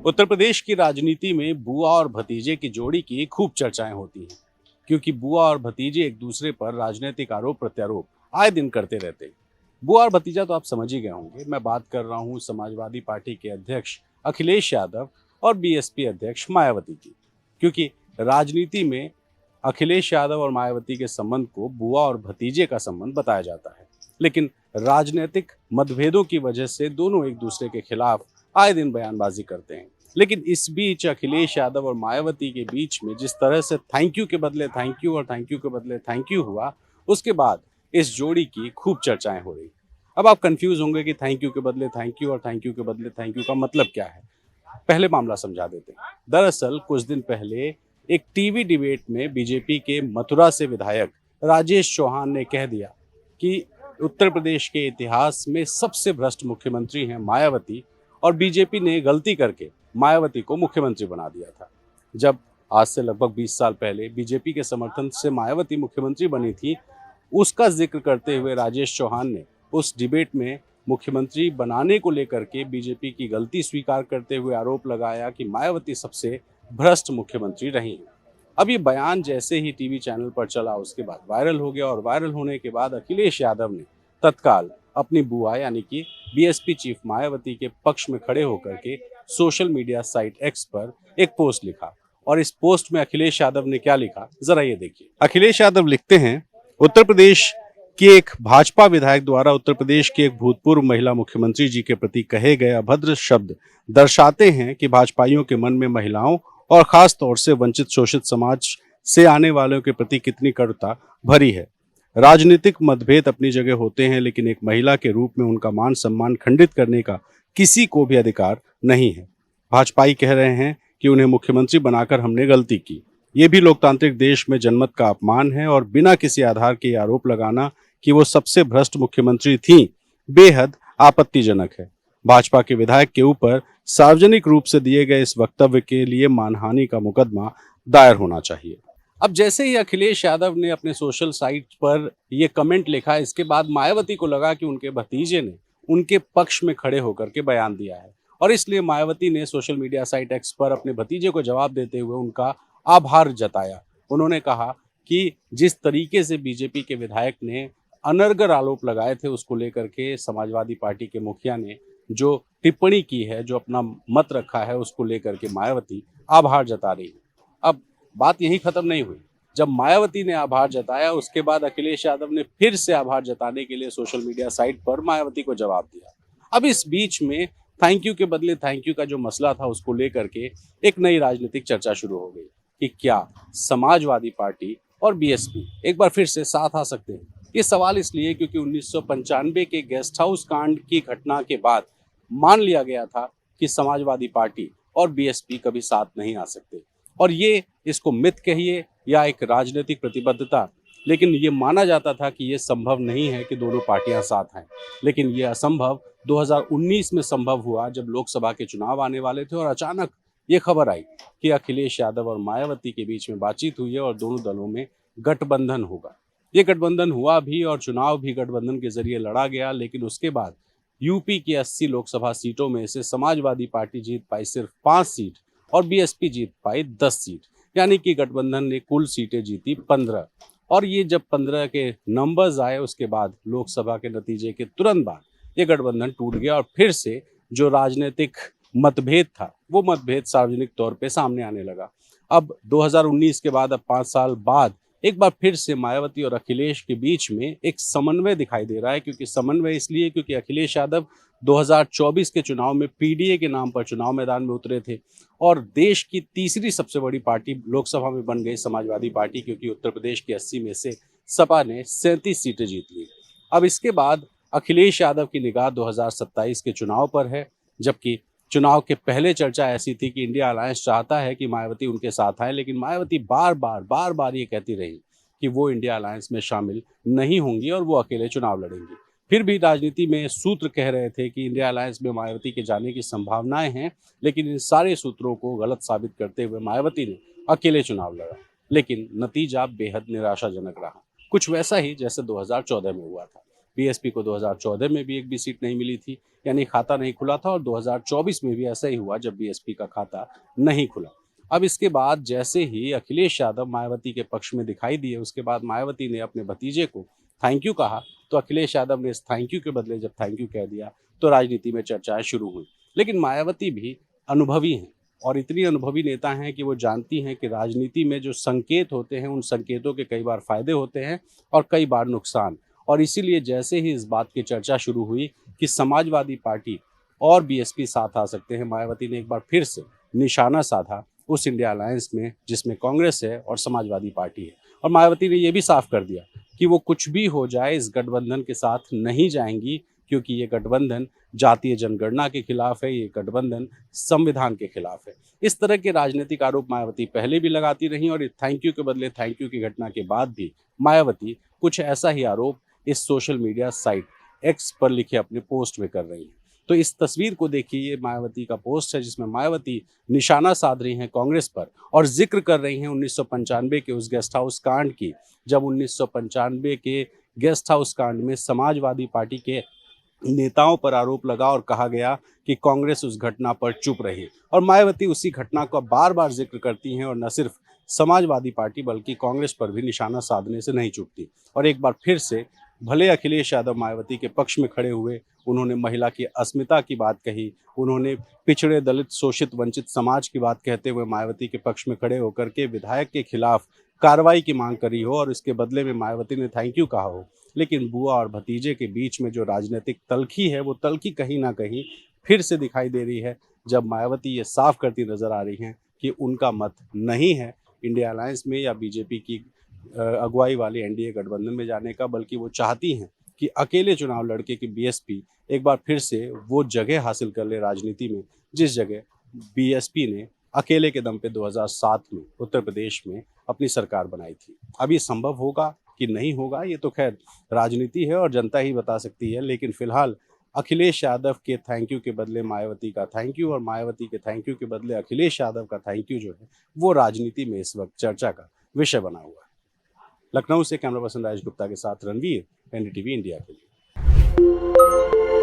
उत्तर प्रदेश की राजनीति में बुआ और भतीजे की जोड़ी की खूब चर्चाएं होती हैं, क्योंकि बुआ और भतीजे एक दूसरे पर राजनीतिक आरोप प्रत्यारोप आए दिन करते रहते हैं। बुआ और भतीजा तो आप समझ ही गए होंगे, मैं बात कर रहा हूं समाजवादी पार्टी के अध्यक्ष अखिलेश यादव और बीएसपी अध्यक्ष मायावती की। क्योंकि राजनीति में अखिलेश यादव और मायावती के संबंध को बुआ और भतीजे का संबंध बताया जाता है, लेकिन राजनीतिक मतभेदों की वजह से दोनों एक दूसरे के खिलाफ आए दिन बयानबाजी करते हैं। लेकिन इस बीच अखिलेश यादव और मायावती के बीच में जिस तरह से थैंक यू के बदले थैंक यू और थैंक यू के बदले थैंक यू हुआ, उसके बाद इस जोड़ी की खूब चर्चाएं हो रही। अब आप कंफ्यूज होंगे कि थैंक यू के बदले थैंक यू और थैंक यू के बदले थैंक यू का मतलब क्या है। पहले मामला समझा देते हैं। दरअसल कुछ दिन पहले एक टीवी डिबेट में बीजेपी के मथुरा से विधायक राजेश चौहान ने कह दिया कि उत्तर प्रदेश के इतिहास में सबसे भ्रष्ट मुख्यमंत्री हैं मायावती, और बीजेपी ने गलती करके मायावती को मुख्यमंत्री बना दिया था। जब आज से लगभग 20 साल पहले बीजेपी के समर्थन से मायावती मुख्यमंत्री बनी थी, उसका जिक्र करते हुए राजेश चौहान ने उस डिबेट में मुख्यमंत्री बनाने को लेकर के बीजेपी की गलती स्वीकार करते हुए आरोप लगाया कि मायावती सबसे भ्रष्ट मुख्यमंत्री रही हैं। अब ये बयान जैसे ही टीवी चैनल पर चला, उसके बाद वायरल हो गया, और वायरल होने के बाद अखिलेश यादव ने तत्काल अपनी बुआ यानी कि बीएसपी चीफ मायावती के पक्ष में खड़े होकर के सोशल मीडिया साइट एक्स पर एक पोस्ट लिखा। और इस पोस्ट में अखिलेश यादव ने क्या लिखा, जरा ये देखिए। अखिलेश यादव लिखते हैं, उत्तर प्रदेश के एक भाजपा विधायक द्वारा उत्तर प्रदेश के एक भूतपूर्व महिला मुख्यमंत्री जी के प्रति कहे गए अभद्र शब्द दर्शाते हैं कि भाजपाइयों के मन में महिलाओं और खास तौर से वंचित शोषित समाज से आने वालों के प्रति कितनी कटुता भरी है। राजनीतिक मतभेद अपनी जगह होते हैं, लेकिन एक महिला के रूप में उनका मान सम्मान खंडित करने का किसी को भी अधिकार नहीं है। भाजपाई कह रहे हैं कि उन्हें मुख्यमंत्री बनाकर हमने गलती की। ये भी लोकतांत्रिक देश में जनमत का अपमान है, और बिना किसी आधार के आरोप लगाना कि वो सबसे भ्रष्ट मुख्यमंत्री थी, बेहद आपत्तिजनक है। भाजपा के विधायक के ऊपर सार्वजनिक रूप से दिए गए इस वक्तव्य के लिए मानहानि का मुकदमा दायर होना चाहिए। अब जैसे ही अखिलेश यादव ने अपने सोशल साइट पर यह कमेंट लिखा, इसके बाद मायावती को लगा कि उनके भतीजे ने उनके पक्ष में खड़े होकर के बयान दिया है, और इसलिए मायावती ने सोशल मीडिया साइट एक्स पर अपने भतीजे को जवाब देते हुए उनका आभार जताया। उन्होंने कहा कि जिस तरीके से बीजेपी के विधायक ने अनर्गल आरोप लगाए थे, उसको लेकर के समाजवादी पार्टी के मुखिया ने जो टिप्पणी की है, जो अपना मत रखा है, उसको लेकर के मायावती आभार जता रही है। अब बात यही खत्म नहीं हुई। जब मायावती ने आभार जताया, उसके बाद अखिलेश यादव ने फिर से आभार जताने के लिए सोशल मीडिया साइट पर मायावती को जवाब दिया। अब इस बीच में थैंक यू के बदले थैंक यू का जो मसला था, उसको लेकर के एक नई राजनीतिक चर्चा शुरू हो गई कि क्या समाजवादी पार्टी और बीएसपी एक बार फिर से साथ आ सकते हैं। ये सवाल इसलिए क्योंकि 1995 के गेस्ट हाउस कांड की घटना के बाद मान लिया गया था कि समाजवादी पार्टी और बीएसपी कभी साथ नहीं आ सकते, और ये इसको मिथ कहिए या एक राजनीतिक प्रतिबद्धता, लेकिन ये माना जाता था कि ये संभव नहीं है कि दोनों पार्टियां साथ हैं। लेकिन ये असंभव 2019 में संभव हुआ, जब लोकसभा के चुनाव आने वाले थे, और अचानक ये खबर आई कि अखिलेश यादव और मायावती के बीच में बातचीत हुई है और दोनों दलों में गठबंधन होगा। ये गठबंधन हुआ भी, और चुनाव भी गठबंधन के जरिए लड़ा गया। लेकिन उसके बाद यूपी की 80 लोकसभा सीटों में से समाजवादी पार्टी जीत पाई सिर्फ 5 सीट, और बीएसपी जीत पाई 10 सीट, यानी कि गठबंधन ने कुल सीटें जीती 15। और ये जब 15 के नंबर्स आए, उसके बाद लोकसभा के नतीजे के तुरंत बाद ये गठबंधन टूट गया, और फिर से जो राजनीतिक मतभेद था, वो मतभेद सार्वजनिक तौर पे सामने आने लगा। अब 2019 के बाद, अब 5 साल बाद एक बार फिर से मायावती और अखिलेश के बीच में एक समन्वय दिखाई दे रहा है। क्योंकि समन्वय इसलिए क्योंकि अखिलेश यादव 2024 के चुनाव में पीडीए के नाम पर चुनाव मैदान में उतरे थे, और देश की तीसरी सबसे बड़ी पार्टी लोकसभा में बन गई समाजवादी पार्टी, क्योंकि उत्तर प्रदेश की 80 में से सपा ने 37 सीटें जीत ली। अब इसके बाद अखिलेश यादव की निगाह 2027 के चुनाव पर है, जबकि चुनाव के पहले चर्चा ऐसी थी कि इंडिया अलायंस चाहता है कि मायावती उनके साथ आए, लेकिन मायावती बार बार ये कहती रही कि वो इंडिया अलायंस में शामिल नहीं होंगी और वो अकेले चुनाव लड़ेंगी। फिर भी राजनीति में सूत्र कह रहे थे कि इंडिया अलायंस में मायावती के जाने की संभावनाएं हैं, लेकिन इन सारे सूत्रों को गलत साबित करते हुए मायावती ने अकेले चुनाव लड़ा। लेकिन नतीजा बेहद निराशाजनक रहा, कुछ वैसा ही जैसे 2014 में हुआ था। बीएसपी को 2014 में भी एक भी सीट नहीं मिली थी, यानी खाता नहीं खुला था, और 2024 में भी ऐसा ही हुआ जब बीएसपी का खाता नहीं खुला। अब इसके बाद जैसे ही अखिलेश यादव मायावती के पक्ष में दिखाई दिए, उसके बाद मायावती ने अपने भतीजे को थैंक यू कहा, तो अखिलेश यादव ने इस थैंक यू के बदले जब थैंक यू कह दिया तो राजनीति में चर्चाएं शुरू हुई। लेकिन मायावती भी अनुभवी हैं, और इतनी अनुभवी नेता हैं कि वो जानती हैं कि राजनीति में जो संकेत होते हैं, उन संकेतों के कई बार फायदे होते हैं और कई बार नुकसान। और इसीलिए जैसे ही इस बात की चर्चा शुरू हुई कि समाजवादी पार्टी और बीएसपी साथ आ सकते हैं, मायावती ने एक बार फिर से निशाना साधा उस इंडिया अलायंस में जिसमें कांग्रेस है और समाजवादी पार्टी है। और मायावती ने यह भी साफ कर दिया कि वो कुछ भी हो जाए इस गठबंधन के साथ नहीं जाएंगी, क्योंकि ये गठबंधन जातीय जनगणना के खिलाफ है, ये गठबंधन संविधान के खिलाफ है। इस तरह के राजनीतिक आरोप मायावती पहले भी लगाती रही, और थैंक यू के बदले थैंक यू की घटना के बाद भी मायावती कुछ ऐसा ही आरोप इस सोशल मीडिया साइट एक्स पर लिखे अपने पोस्ट में कर रही हैं। तो इस तस्वीर को देखिए, ये मायावती का पोस्ट है जिसमें मायावती निशाना साध रही हैं कांग्रेस पर और जिक्र कर रही हैं 1995 के उस गेस्ट हाउस कांड की, जब 1995 के गेस्ट हाउस कांड में समाजवादी पार्टी के नेताओं पर आरोप लगा और कहा गया कि कांग्रेस उस घटना पर चुप रही। और मायावती उसी घटना का बार बार जिक्र करती हैं, और न सिर्फ समाजवादी पार्टी बल्कि कांग्रेस पर भी निशाना साधने से नहीं चूकती। और एक बार फिर से भले अखिलेश यादव मायावती के पक्ष में खड़े हुए, उन्होंने महिला की अस्मिता की बात कही, उन्होंने पिछड़े दलित शोषित वंचित समाज की बात कहते हुए मायावती के पक्ष में खड़े होकर के विधायक के खिलाफ कार्रवाई की मांग करी हो, और इसके बदले में मायावती ने थैंक यू कहा हो। लेकिन बुआ और भतीजे के बीच में जो राजनीतिक तल्खी है, वो तल्खी कहीं ना कहीं फिर से दिखाई दे रही है, जब मायावती ये साफ करती नजर आ रही हैं कि उनका मत नहीं है इंडिया अलायंस में या बीजेपी की अगुवाई वाली एनडीए गठबंधन में जाने का, बल्कि वो चाहती हैं कि अकेले चुनाव लड़के की बीएसपी एक बार फिर से वो जगह हासिल कर ले राजनीति में, जिस जगह बीएसपी ने अकेले के दम पे 2007 में उत्तर प्रदेश में अपनी सरकार बनाई थी। अब ये संभव होगा कि नहीं होगा, ये तो खैर राजनीति है और जनता ही बता सकती है। लेकिन फिलहाल अखिलेश यादव के थैंक यू के बदले मायावती का थैंक यू, और मायावती के थैंक यू के बदले अखिलेश यादव का थैंक यू जो है वो राजनीति में इस वक्त चर्चा का विषय बना हुआ है। लखनऊ से कैमरा पर्सन राजेश गुप्ता के साथ रणवीर, एनडीटीवी इंडिया के लिए।